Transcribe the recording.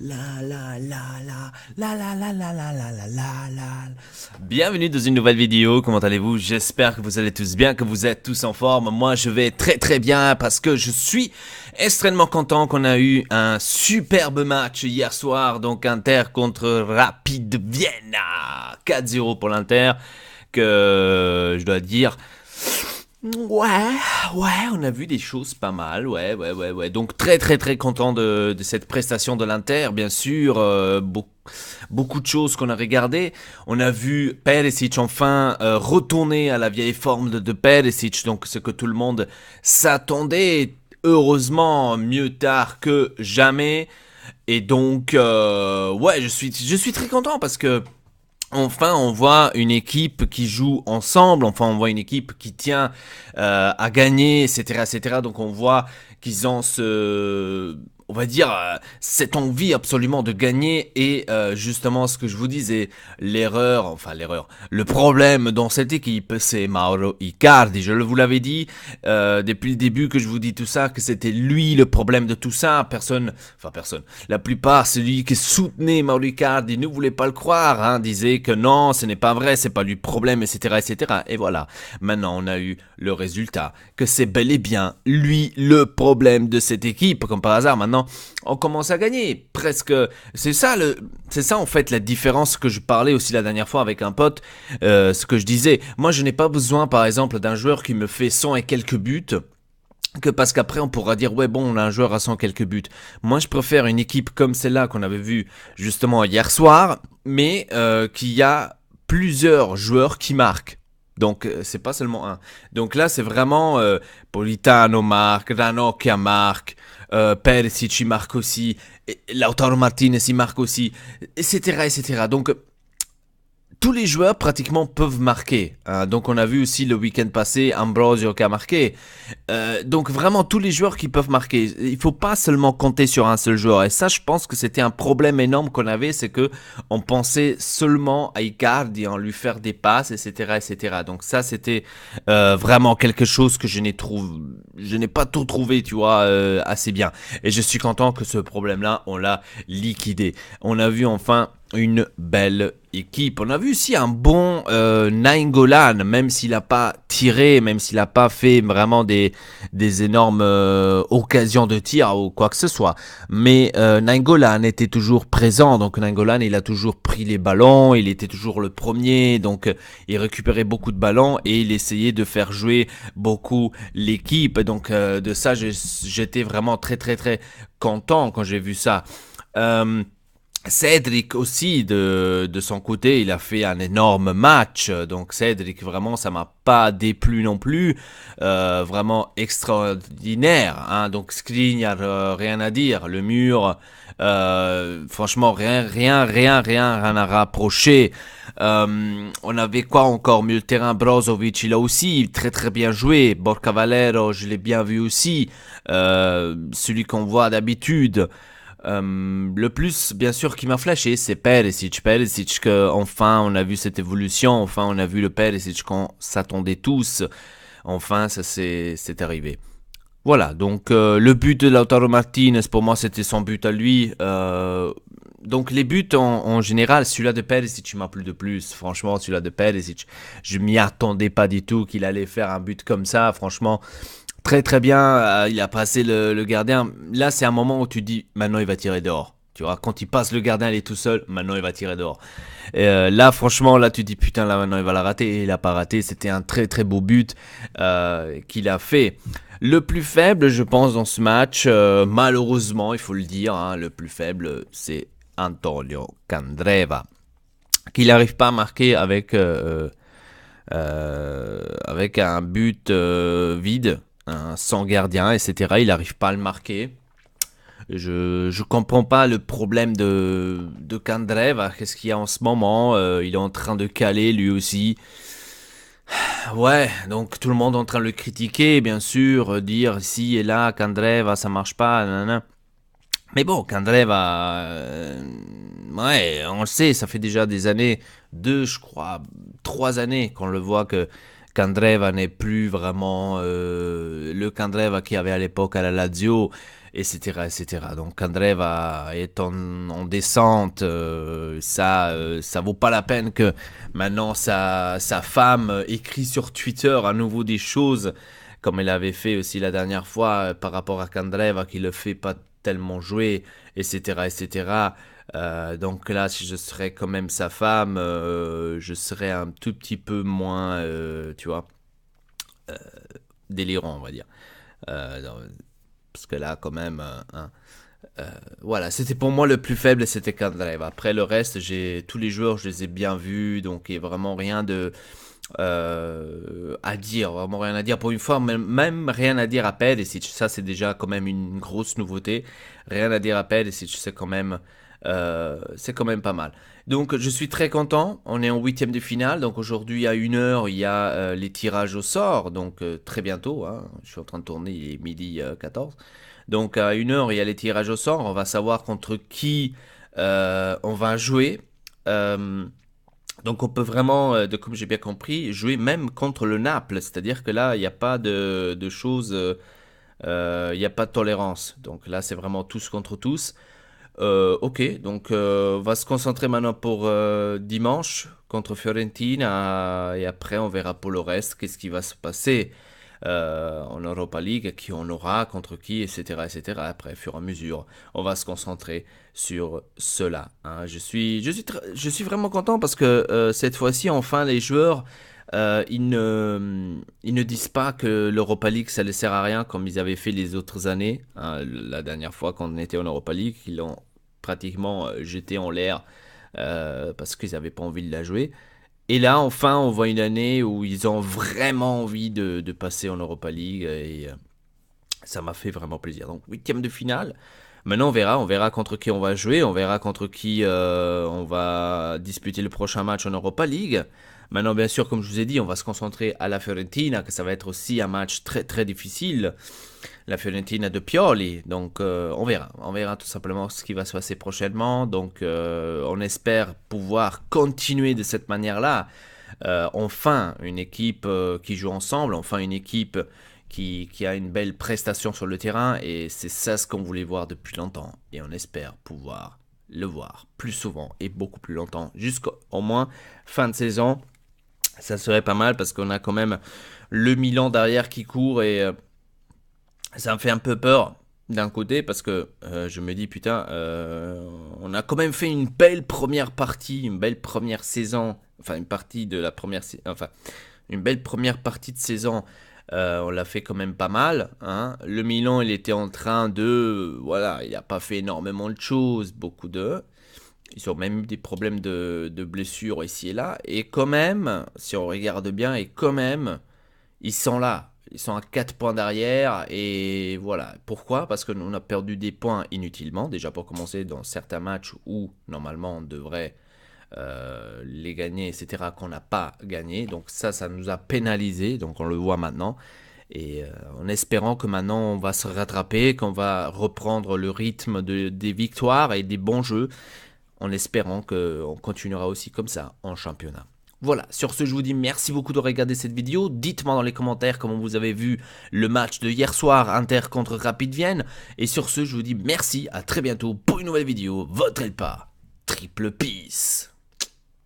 La la la la la la la la la la la la la. Bienvenue dans une nouvelle vidéo, comment allez-vous? J'espère que vous allez tous bien, que vous êtes tous en forme. Moi je vais très très bien parce que je suis extrêmement content qu'on a eu un superbe match hier soir. Donc Inter contre Rapid Vienne, 4-0 pour l'Inter, que je dois dire... Ouais, on a vu des choses pas mal, ouais. Donc très très très content de cette prestation de l'Inter, bien sûr, beaucoup de choses qu'on a regardées. On a vu Perisic enfin retourner à la vieille forme de Perisic, donc ce que tout le monde s'attendait, heureusement mieux tard que jamais. Et donc, ouais, je suis très content parce que enfin, on voit une équipe qui joue ensemble. Enfin, on voit une équipe qui tient à gagner, etc., etc. Donc, on voit qu'ils ont on va dire, cette envie absolument de gagner. Et justement, ce que je vous disais, le problème dans cette équipe, c'est Mauro Icardi. Je vous l'avais dit depuis le début que je vous dis tout ça, que c'était lui le problème de tout ça. Personne. La plupart, celui qui soutenait Mauro Icardi ne voulait pas le croire, hein, disait que non, ce n'est pas vrai, c'est pas lui le problème, etc., etc. Et voilà, maintenant on a eu le résultat, que c'est bel et bien lui le problème de cette équipe. Comme par hasard, maintenant on commence à gagner, presque. C'est ça en fait la différence que je parlais aussi la dernière fois avec un pote, ce que je disais. Moi je n'ai pas besoin par exemple d'un joueur qui me fait 100 et quelques buts, que parce qu'après on pourra dire ouais bon on a un joueur à 100 quelques buts. Moi je préfère une équipe comme celle-là qu'on avait vue justement hier soir, mais qui a plusieurs joueurs qui marquent. Donc c'est pas seulement un. Donc là c'est vraiment Politano marque, Ranocchia marque, Perisic il marque aussi, Lautaro Martinez il marque aussi, etc., etc. Donc tous les joueurs pratiquement peuvent marquer, hein. Donc on a vu aussi le week-end passé Ambrosio qui a marqué. Donc vraiment tous les joueurs qui peuvent marquer. Il faut pas seulement compter sur un seul joueur. Et ça je pense que c'était un problème énorme qu'on avait, c'est que on pensait seulement à Icardi, en lui faire des passes, etc., etc. Donc ça c'était vraiment quelque chose que je n'ai pas tout trouvé, tu vois, assez bien. Et je suis content que ce problème-là on l'a liquidé. On a vu enfin une belle équipe. On a vu aussi un bon Nainggolan, même s'il n'a pas tiré, même s'il n'a pas fait vraiment des énormes occasions de tir ou quoi que ce soit. Mais Nainggolan était toujours présent, donc Nainggolan il a toujours pris les ballons, il était toujours le premier, donc il récupérait beaucoup de ballons et il essayait de faire jouer beaucoup l'équipe. Donc de ça j'étais vraiment très très très content quand j'ai vu ça. Cédric aussi, de son côté, il a fait un énorme match. Donc Cédric, vraiment, ça m'a pas déplu non plus. Vraiment extraordinaire, hein. Donc Skriniar, rien à dire. Le mur, franchement, rien à rapprocher. On avait quoi encore? Mieux le terrain, Brozovic, il a aussi très très bien joué. Borca Valero, je l'ai bien vu aussi. Celui qu'on voit d'habitude. Le plus, bien sûr, qui m'a flashé, c'est Perisic, que enfin on a vu cette évolution, enfin on a vu le Perisic qu'on s'attendait tous, enfin ça c'est arrivé. Voilà, donc le but de Lautaro Martinez, pour moi c'était son but à lui. Donc les buts en général, celui-là de Perisic m'a plu de plus. Franchement, celui-là de Perisic, je m'y attendais pas du tout qu'il allait faire un but comme ça. Franchement, très très bien, il a passé le gardien. Là, c'est un moment où tu dis, maintenant il va tirer dehors. Tu vois, quand il passe le gardien, il est tout seul, maintenant il va tirer dehors. Et là, franchement, là tu dis, putain, là maintenant il va la rater. Et il n'a pas raté, c'était un très très beau but qu'il a fait. Le plus faible, je pense, dans ce match, malheureusement, il faut le dire, hein, le plus faible, c'est Antonio Candreva, qui n'arrive pas à marquer avec un but vide, hein, sans gardien, etc. Il n'arrive pas à le marquer. Je comprends pas le problème de Candreva. Qu'est-ce qu'il y a en ce moment? Il est en train de caler lui aussi. Ouais, donc tout le monde est en train de le critiquer, bien sûr, dire ici et là, Candreva, ça marche pas, nanana. Mais bon, Candreva, ouais, on le sait, ça fait déjà des années, 2, je crois, 3 années qu'on le voit que Candreva n'est plus vraiment le Candreva qu'il y avait à l'époque à la Lazio. etc., etc. Donc Candreva est en descente, ça vaut pas la peine que maintenant sa femme écrit sur Twitter à nouveau des choses, comme elle avait fait aussi la dernière fois par rapport à Candreva, qui le fait pas tellement jouer, etc., etc. Donc là, si je serais quand même sa femme, je serais un tout petit peu moins, tu vois, délirant, on va dire. Parce que là, quand même, hein, voilà, c'était pour moi le plus faible, c'était Candreva. Après le reste, tous les joueurs, je les ai bien vus, donc il n'y a vraiment rien de à dire, vraiment rien à dire. Pour une fois, même rien à dire à Perisic, ça c'est déjà quand même une grosse nouveauté. Rien à dire à Perisic, c'est quand même pas mal. Donc je suis très content, on est en huitième de finale, donc aujourd'hui à 1 heure il y a les tirages au sort, donc très bientôt, hein. Je suis en train de tourner, il est midi 14. Donc à 1 heure il y a les tirages au sort, on va savoir contre qui on va jouer. Euh, donc on peut vraiment, comme j'ai bien compris, jouer même contre le Naples, c'est-à-dire que là il n'y a pas de choses, il n'y a pas de tolérance. Donc là c'est vraiment tous contre tous. Ok, donc on va se concentrer maintenant pour dimanche contre Fiorentina et après on verra pour le reste qu'est-ce qui va se passer en Europa League, qui on aura, contre qui, etc., etc. Après, au fur et à mesure, on va se concentrer sur cela, hein. Je suis vraiment content parce que cette fois-ci, enfin, les joueurs, ils ne disent pas que l'Europa League, ça ne sert à rien comme ils avaient fait les autres années, hein. La dernière fois qu'on était en Europa League, ils l'ont pratiquement jeté en l'air parce qu'ils n'avaient pas envie de la jouer. Et là, enfin, on voit une année où ils ont vraiment envie de passer en Europa League et ça m'a fait vraiment plaisir. Donc, huitième de finale. Maintenant, on verra contre qui on va jouer, on verra contre qui on va disputer le prochain match en Europa League. Maintenant, bien sûr, comme je vous ai dit, on va se concentrer à la Fiorentina, que ça va être aussi un match très très difficile. La Fiorentina de Pioli, donc on verra tout simplement ce qui va se passer prochainement. Donc, on espère pouvoir continuer de cette manière-là. Enfin, une équipe qui joue ensemble, enfin une équipe qui a une belle prestation sur le terrain, et c'est ça ce qu'on voulait voir depuis longtemps, et on espère pouvoir le voir plus souvent et beaucoup plus longtemps, jusqu'au moins fin de saison. Ça serait pas mal parce qu'on a quand même le Milan derrière qui court, et ça me fait un peu peur d'un côté parce que je me dis putain, on a quand même fait une belle première partie, une belle première saison, enfin une partie de la première, enfin une belle première partie de saison. On l'a fait quand même pas mal, hein. Le Milan, il était en train de, voilà, il n'a pas fait énormément de choses, ils ont même eu des problèmes de blessures ici et là, et quand même, si on regarde bien, et quand même, ils sont là. Ils sont à 4 points derrière, et voilà. Pourquoi? Parce que on a perdu des points inutilement, déjà pour commencer dans certains matchs où normalement on devrait les gagner, etc., qu'on n'a pas gagné. Donc ça nous a pénalisé, donc on le voit maintenant. Et en espérant que maintenant on va se rattraper, qu'on va reprendre le rythme des victoires et des bons jeux, en espérant qu'on continuera aussi comme ça en championnat. Voilà, sur ce je vous dis merci beaucoup de regarder cette vidéo, dites-moi dans les commentaires comment vous avez vu le match de hier soir Inter contre Rapid Vienne, et sur ce je vous dis merci, à très bientôt pour une nouvelle vidéo, votre Elpa, triple peace.